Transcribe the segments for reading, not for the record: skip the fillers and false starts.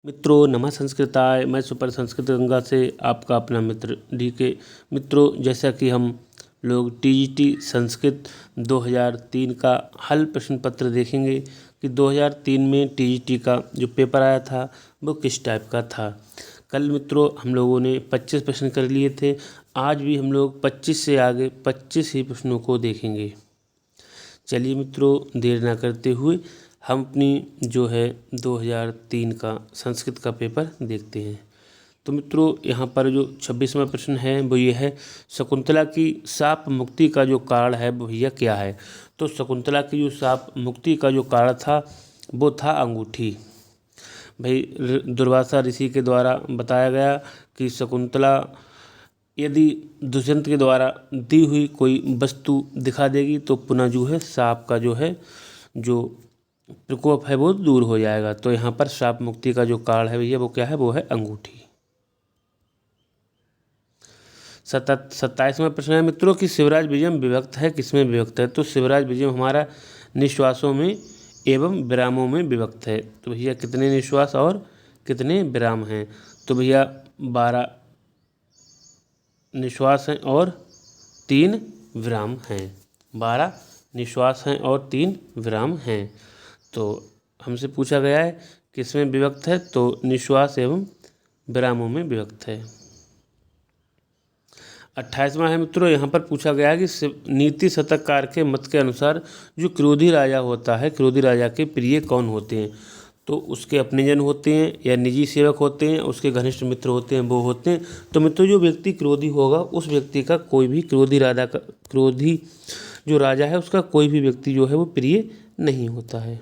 मित्रों नमः संस्कृताय। मैं सुपर संस्कृत गंगा से आपका अपना मित्र DK। मित्रों, जैसा कि हम लोग TGT संस्कृत 2003 का हल प्रश्न पत्र देखेंगे कि 2003 में TGT का जो पेपर आया था वो किस टाइप का था। कल मित्रों हम लोगों ने 25 प्रश्न कर लिए थे। आज भी हम लोग 25 से आगे 25 ही प्रश्नों को देखेंगे। चलिए मित्रों, देर ना करते हुए हम अपनी जो है 2003 का संस्कृत का पेपर देखते हैं। तो मित्रों, यहाँ पर जो 26वां प्रश्न है वो ये है, शकुंतला की शाप मुक्ति का जो कारण है वो भैया क्या है। तो शकुंतला की जो शाप मुक्ति का जो कारण था वो था अंगूठी। भाई दुर्वासा ऋषि के द्वारा बताया गया कि शकुंतला यदि दुष्यंत के द्वारा दी हुई कोई वस्तु दिखा देगी तो पुनः जो है शाप का जो प्रकोप है वो दूर हो जाएगा। तो यहाँ पर शाप मुक्ति का जो कारण है भैया वो क्या है, वो है अंगूठी। 27वां प्रश्न है मित्रों कि शिवराज विजयम विभक्त है, किसमें विभक्त है। तो शिवराज विजयम हमारा निश्वासों में एवं विरामों में विभक्त है। तो भैया कितने निश्वास और कितने विराम हैं। तो भैया 12 निश्वास हैं और 3 विराम हैं। 12 निश्वास हैं और 3 विराम हैं। तो हमसे पूछा गया है किसमें विभक्त है, तो निश्वास एवं विरामों में विभक्त है। 28वां है मित्रों, यहाँ पर पूछा गया है कि नीति शतककार के मत के अनुसार जो क्रोधी राजा होता है, क्रोधी राजा के प्रिय कौन होते हैं। तो उसके अपने जन होते हैं या निजी सेवक होते हैं, उसके घनिष्ठ मित्र होते हैं, वो होते हैं। तो मित्रों, जो व्यक्ति क्रोधी होगा उस व्यक्ति का कोई भी क्रोधी जो राजा है उसका कोई भी व्यक्ति जो है वो प्रिय नहीं होता है।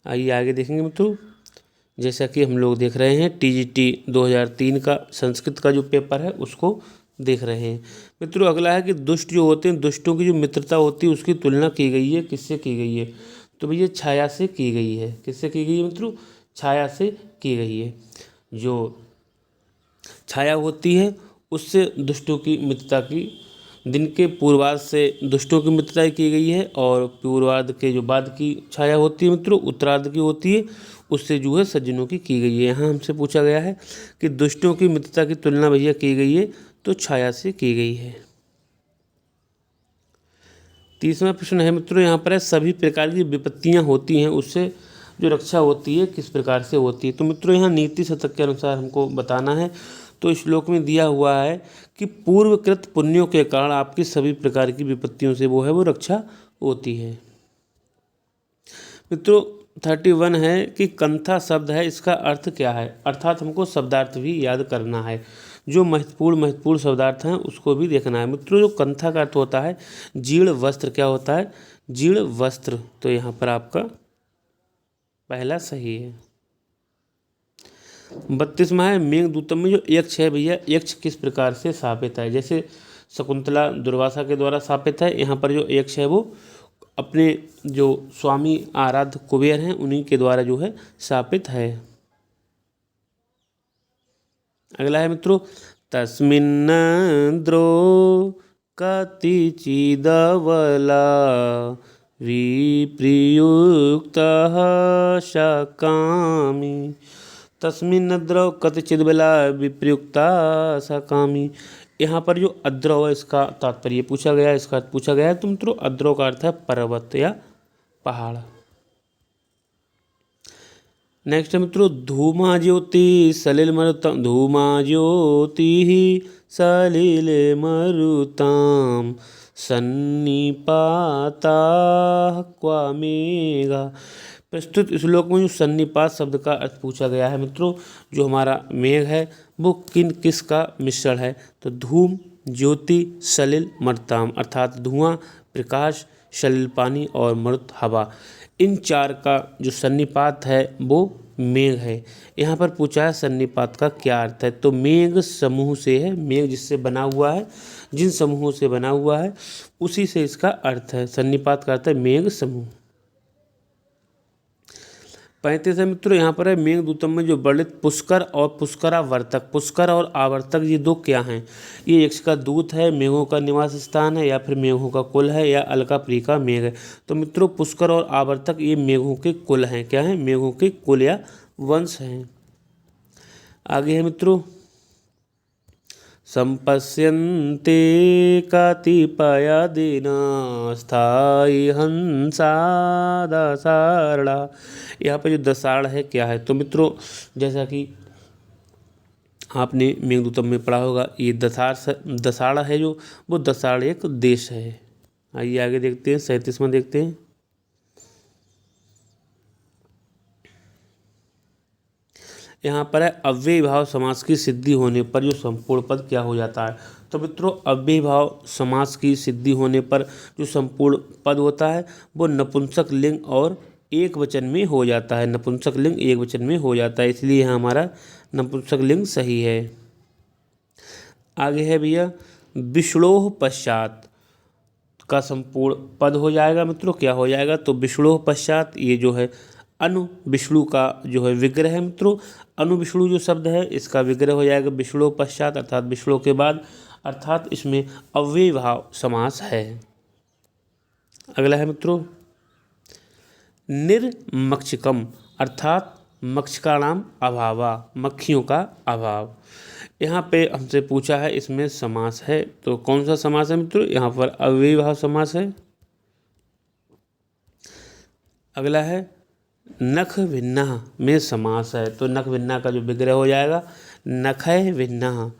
आइए आगे देखेंगे मित्रों। जैसा कि हम लोग देख रहे हैं TGT 2003 का संस्कृत का जो पेपर है उसको देख रहे हैं मित्रों। अगला है कि दुष्ट जो होते हैं, दुष्टों की जो मित्रता होती है उसकी तुलना की गई है, किससे की गई है। तो भैया छाया से की गई है। किससे की गई है मित्रों, छाया से की गई है। जो छाया होती है उससे दुष्टों की मित्रता की, दिन के पूर्वार्ध से दुष्टों की मित्रता की गई है और पूर्वार्ध के जो बाद की छाया होती है मित्रों, उत्तरार्ध की होती है, उससे जो है सज्जनों की गई है। यहाँ हमसे पूछा गया है कि दुष्टों की मित्रता की तुलना भैया की गई है तो छाया से की गई है। 30वां प्रश्न है मित्रों, यहाँ पर है सभी प्रकार की विपत्तियाँ होती हैं उससे जो रक्षा होती है किस प्रकार से होती है। तो मित्रों, यहाँ नीति शतक के अनुसार हमको बताना है। तो इस श्लोक में दिया हुआ है कि पूर्वकृत पुण्यों के कारण आपकी सभी प्रकार की विपत्तियों से वो रक्षा होती है। मित्रों 31 है कि कंथा शब्द है, इसका अर्थ क्या है। अर्थात हमको शब्दार्थ भी याद करना है। जो महत्वपूर्ण शब्दार्थ हैं उसको भी देखना है। मित्रों, जो कंथा का अर्थ होता है जीर्ण वस्त्र, क्या होता है, जीर्ण वस्त्र। तो यहाँ पर आपका पहला सही है। 32वां है मेघदूतम में जो यक्ष है भैया, यक्ष किस प्रकार से शापित है। जैसे शकुंतला दुर्वासा के द्वारा शापित है, यहाँ पर जो यक्ष है वो अपने जो स्वामी आराध्य कुबेर हैं उन्हीं के द्वारा जो है शापित है। अगला है मित्रों, तस्मिन्नद्रो कतिचिदवला विप्रयुक्तः सकामी। तस्मिन् अद्रव कतिचिदबला विप्रयुक्ता सकामी। यहाँ पर जो अद्रव है इसका तात्पर्य पूछा गया है, इसका पूछा गया है। तो मित्रों अद्रव का अर्थ है पर्वत या पहाड़। नेक्स्ट है मित्रों, धूमा ज्योति सलिल मरुताम, धूमा ज्योति सलिल मरुताम सन्निपाता क्वा मेघा। प्रस्तुत श्लोक में जो सन्निपात शब्द का अर्थ पूछा गया है मित्रों, जो हमारा मेघ है वो किसका मिश्रण है। तो धूम, ज्योति, सलिल, मरुताम, अर्थात धुआं, प्रकाश, सलिल पानी और मरुत हवा, इन चार का जो सन्निपात है वो मेघ है। यहाँ पर पूछा है सन्निपात का क्या अर्थ है। तो मेघ समूह से है, मेघ जिससे बना हुआ है, जिन समूहों से बना हुआ है उसी से इसका अर्थ है। सन्निपात का अर्थ है मेघ समूह। 35 है मित्रों, यहाँ पर है मेघदूतम में जो वर्णित पुष्कर और पुष्करावर्तक, पुष्कर और आवर्तक ये दो क्या हैं। ये यक्ष का दूत है, मेघों का निवास स्थान है, या फिर मेघों का कुल है, या अलकाप्रिय का मेघ है। तो मित्रों पुष्कर और आवर्तक ये मेघों के कुल हैं। क्या है, मेघों के कुल या वंश हैं। आगे है मित्रों, संपश्यन्ते कतिपयादिना स्थायी हंसा दसारणा। यहाँ पे जो दसाड़ है क्या है, तो मित्रों जैसा कि आपने मेघदूतम में पढ़ा होगा, ये दसाड़ा है जो, वो दसाड़ एक देश है। आइए आगे देखते हैं, 37वां देखते हैं। यहाँ पर है अव्ययी भाव समास की सिद्धि होने पर जो संपूर्ण पद क्या हो जाता है। तो मित्रों अव्ययी भाव समास की सिद्धि होने पर जो संपूर्ण पद होता है वो नपुंसक लिंग और एक वचन में हो जाता है। नपुंसक लिंग एक वचन में हो जाता है, इसलिए यहाँ हमारा नपुंसक लिंग सही है। आगे है भैया, विष्णोह पश्चात का संपूर्ण पद हो जाएगा मित्रों, क्या हो जाएगा, तो विष्णोह पश्चात ये जो है अनु विष्णु का जो है विग्रह है मित्रों। अनु विष्णु जो शब्द है इसका विग्रह हो जाएगा विष्णोह पश्चात, अर्थात विष्णु के बाद, अर्थात इसमें अव्ययी भाव समास है। अगला है मित्रों, निर्मक्षिकम अर्थात मक्षिकाणाम अभावा, मक्खियों का अभाव। यहाँ पे हमसे पूछा है इसमें समास है, तो कौन सा समास है मित्रों, यहाँ पर अव्ययी भाव समास है। अगला है नख भिन्नः में समास है, तो नख भिन्ना का जो विग्रह हो जाएगा नखय भिन्नः,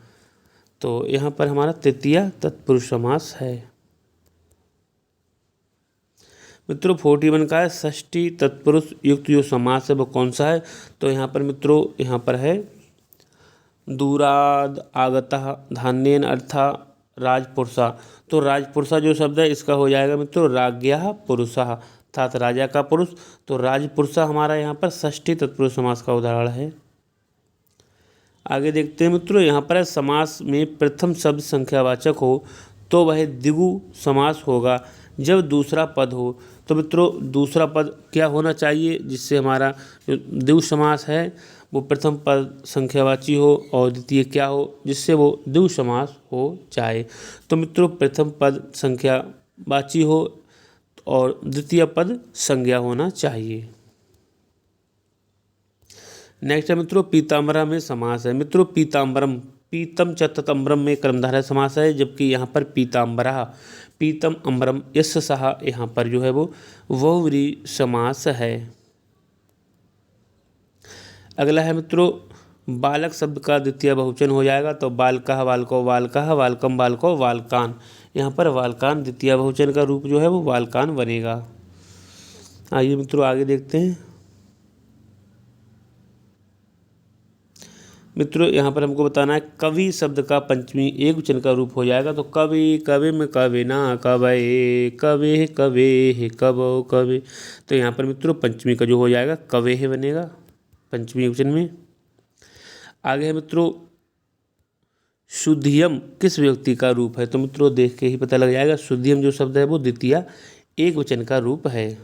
तो यहाँ पर हमारा तृतीय तत्पुरुष समास है। मित्रों 41 का है षष्ठी तत्पुरुष युक्त जो समास है वो कौन सा है, तो यहाँ पर मित्रों यहाँ पर है दूराद आगतः धान्येन अर्था राजपुरुषा। तो राजपुरुषा जो शब्द है इसका हो जाएगा मित्रों राज्ञः पुरुषः, अर्थात राजा का पुरुष। तो राजपुरुषा हमारा यहाँ पर षष्ठी तत्पुरुष समास का उदाहरण है। आगे देखते हैं मित्रों, यहाँ पर समास में प्रथम शब्द संख्यावाचक हो तो वह द्विगु समास होगा जब दूसरा पद हो। तो मित्रों दूसरा पद क्या होना चाहिए जिससे हमारा जो द्विगु समास है वो प्रथम पद संख्यावाची हो और द्वितीय क्या हो जिससे वो द्विगु समास हो जाए। तो मित्रों प्रथम पद संख्यावाची हो और द्वितीय पद संज्ञा होना चाहिए। नेक्स्ट है मित्रों पीताम्बरा में समास है। मित्रों पीताम्बरम, पीतम च ततम्बरम में कर्मधारय समास है, जबकि यहाँ पर पीताम्बरा, पीतम अम्बरम यस्य सह यहाँ पर जो है वो बहुव्रीहि समास है। अगला है मित्रों बालक शब्द का द्वितीय बहुवचन हो जाएगा, तो बालकः बालको बालकः बालकम बालको बालकान, यहाँ पर बालकान द्वितीय बहुवचन का रूप जो है वो बालकान बनेगा। आइए मित्रों आगे देखते हैं। मित्रों यहाँ पर हमको बताना है कवि शब्द का पंचमी एक वचन का रूप हो जाएगा, तो कवि, कवि में कविना, कवये, कवे, कवे, कवो, कवे, तो यहाँ पर मित्रों पंचमी का जो हो जाएगा कवेह बनेगा पंचमी एक वचन में। आगे है मित्रों शुद्धियम किस व्यक्ति का रूप है, तो मित्रों देख के ही पता लग जाएगा, शुद्धियम जो शब्द है वो द्वितीय एक वचन का रूप है।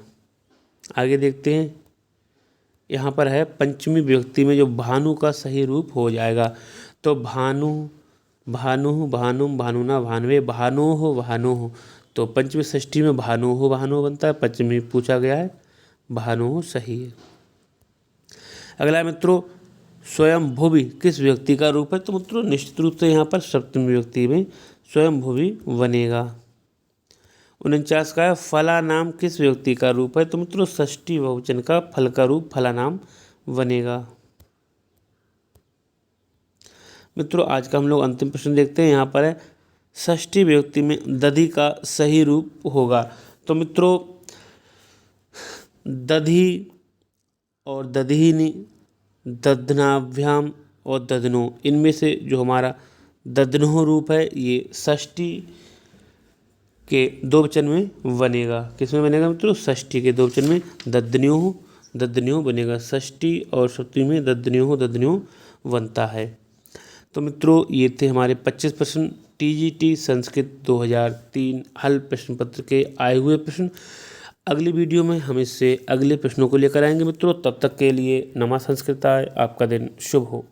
आगे देखते हैं, यहाँ पर है पंचमी विभक्ति में जो भानु का सही रूप हो जाएगा, तो भानु, भानु, भानुम, भानुना, भानवे, भानोह, भानोह, तो पंचमी षष्ठी में भानोह भानोह बनता है, पंचमी पूछा गया है भानोह सही है। अगला है मित्रों स्वयं भुवि किस व्यक्ति का रूप है, तो मित्रों निश्चित रूप से यहाँ पर सप्तमी विभक्ति में स्वयं भुवि बनेगा। 49 का है फला नाम किस व्यक्ति का रूप है, तो मित्रों षष्ठी बहुवचन का फल का रूप फला नाम बनेगा। मित्रों आज का हम लोग अंतिम प्रश्न देखते हैं। यहाँ पर है षष्ठी विभक्ति में दधि का सही रूप होगा, तो मित्रों दधि और दधिनी, दधनाभ्याम और दधनो, इनमें से जो हमारा दधनो रूप है ये षष्ठी के दो वचन में बनेगा। किस में बनेगा मित्रों, षष्ठी के दो वचन में दधन्योः, दधन्योः बनेगा। षष्ठी और सप्तमी में दधन्योः, दधन्योः बनता है। तो मित्रों ये थे हमारे 25 प्रश्न टीजीटी संस्कृत 2003 हल प्रश्न पत्र के आए हुए प्रश्न। अगली वीडियो में हम इससे अगले प्रश्नों को लेकर आएंगे मित्रों। तब तक के लिए नमः संस्कृताय, आपका दिन शुभ हो।